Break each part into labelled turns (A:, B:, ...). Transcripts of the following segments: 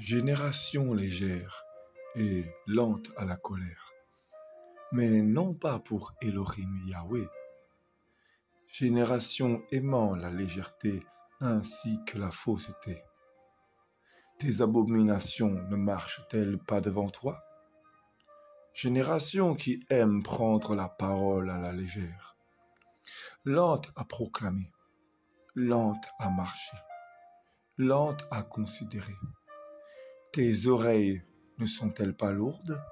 A: Génération légère et lente à la colère, mais non pas pour Elohim Yahweh. Génération aimant la légèreté ainsi que la fausseté. Tes abominations ne marchent-elles pas devant toi? Génération qui aime prendre la parole à la légère, lente à proclamer, lente à marcher, lente à considérer. Tes oreilles ne sont-elles pas lourdes?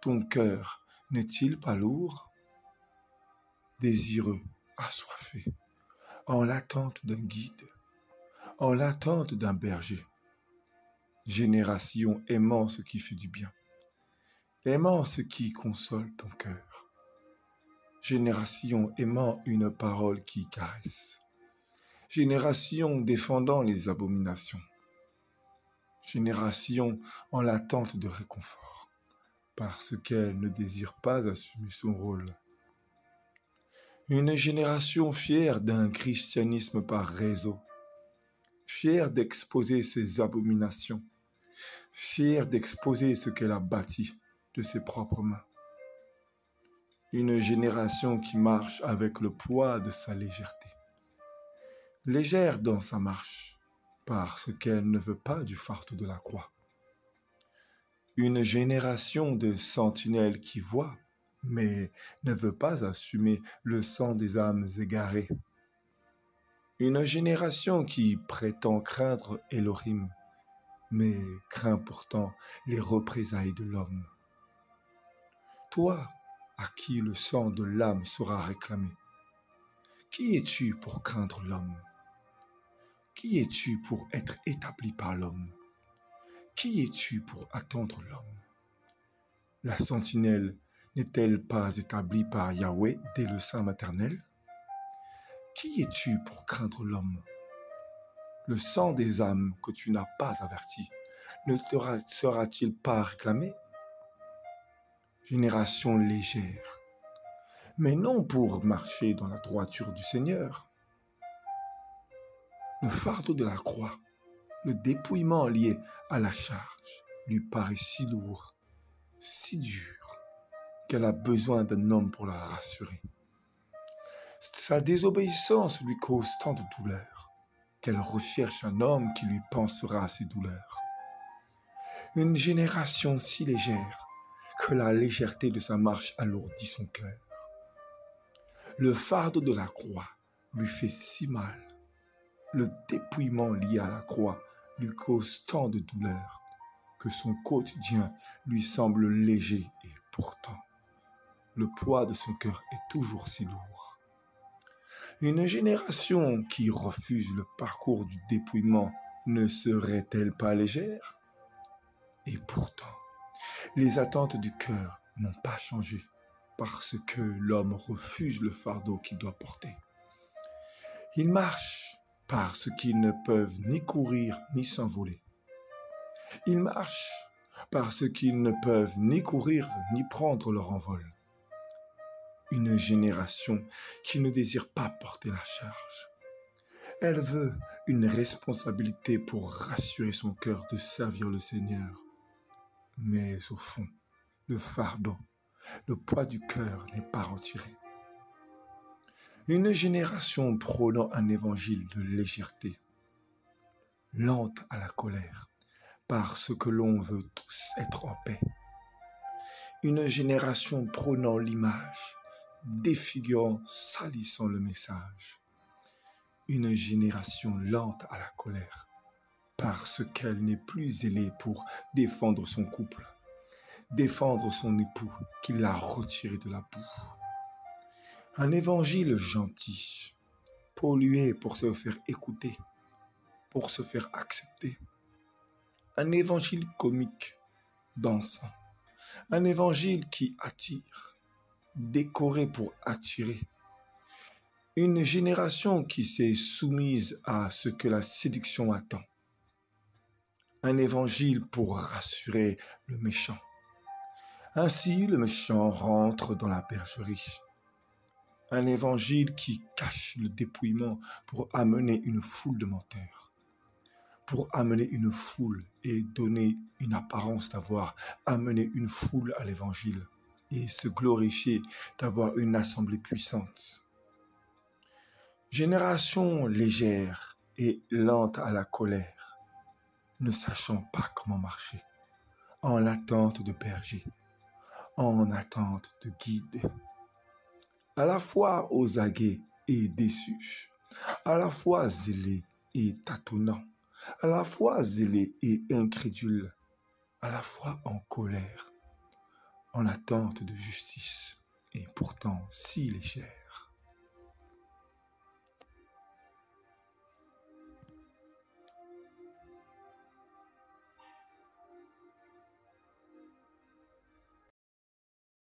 A: Ton cœur n'est-il pas lourd? Désireux, assoiffé, en l'attente d'un guide, en l'attente d'un berger. Génération aimant ce qui fait du bien, aimant ce qui console ton cœur. Génération aimant une parole qui caresse. Génération défendant les abominations. Génération en l'attente de réconfort, parce qu'elle ne désire pas assumer son rôle. Une génération fière d'un christianisme par réseau, fière d'exposer ses abominations, fière d'exposer ce qu'elle a bâti de ses propres mains. Une génération qui marche avec le poids de sa légèreté, légère dans sa marche, parce qu'elle ne veut pas du fardeau de la croix. Une génération de sentinelles qui voit, mais ne veut pas assumer le sang des âmes égarées. Une génération qui prétend craindre Elohim, mais craint pourtant les représailles de l'homme. Toi, à qui le sang de l'âme sera réclamé, qui es-tu pour craindre l'homme? Qui es-tu pour être établi par l'homme? Qui es-tu pour attendre l'homme? La sentinelle n'est-elle pas établie par Yahweh dès le sein maternel? Qui es-tu pour craindre l'homme? Le sang des âmes que tu n'as pas averti ne te sera-t-il pas réclamé? Génération légère, mais non pour marcher dans la droiture du Seigneur. Le fardeau de la croix, le dépouillement lié à la charge, lui paraît si lourd, si dur, qu'elle a besoin d'un homme pour la rassurer. Sa désobéissance lui cause tant de douleur qu'elle recherche un homme qui lui pansera ses douleurs. Une génération si légère que la légèreté de sa marche alourdit son cœur. Le fardeau de la croix lui fait si mal. Le dépouillement lié à la croix lui cause tant de douleur que son quotidien lui semble léger et pourtant, le poids de son cœur est toujours si lourd. Une génération qui refuse le parcours du dépouillement ne serait-elle pas légère? Et pourtant, les attentes du cœur n'ont pas changé parce que l'homme refuse le fardeau qu'il doit porter. Ils marchent parce qu'ils ne peuvent ni courir ni s'envoler. Ils marchent parce qu'ils ne peuvent ni courir ni prendre leur envol. Une génération qui ne désire pas porter la charge. Elle veut une responsabilité pour rassurer son cœur de servir le Seigneur. Mais au fond, le fardeau, le poids du cœur n'est pas retiré. Une génération prônant un évangile de légèreté, lente à la colère, parce que l'on veut tous être en paix. Une génération prônant l'image, défigurant, salissant le message. Une génération lente à la colère, parce qu'elle n'est plus zélée pour défendre son couple, défendre son époux qui l'a retiré de la boue. Un évangile gentil, pollué pour se faire écouter, pour se faire accepter. Un évangile comique, dansant. Un évangile qui attire, décoré pour attirer. Une génération qui s'est soumise à ce que la séduction attend. Un évangile pour rassurer le méchant. Ainsi, le méchant rentre dans la bergerie. Un évangile qui cache le dépouillement pour amener une foule de menteurs. pour amener une foule et donner une apparence d'avoir amené une foule à l'évangile et se glorifier d'avoir une assemblée puissante. Génération légère et lente à la colère, ne sachant pas comment marcher, en attente de berger, en attente de guide, à la fois aux aguets et déçus, à la fois zélé et tâtonnant, à la fois zélé et incrédule, à la fois en colère, en attente de justice, et pourtant si légère.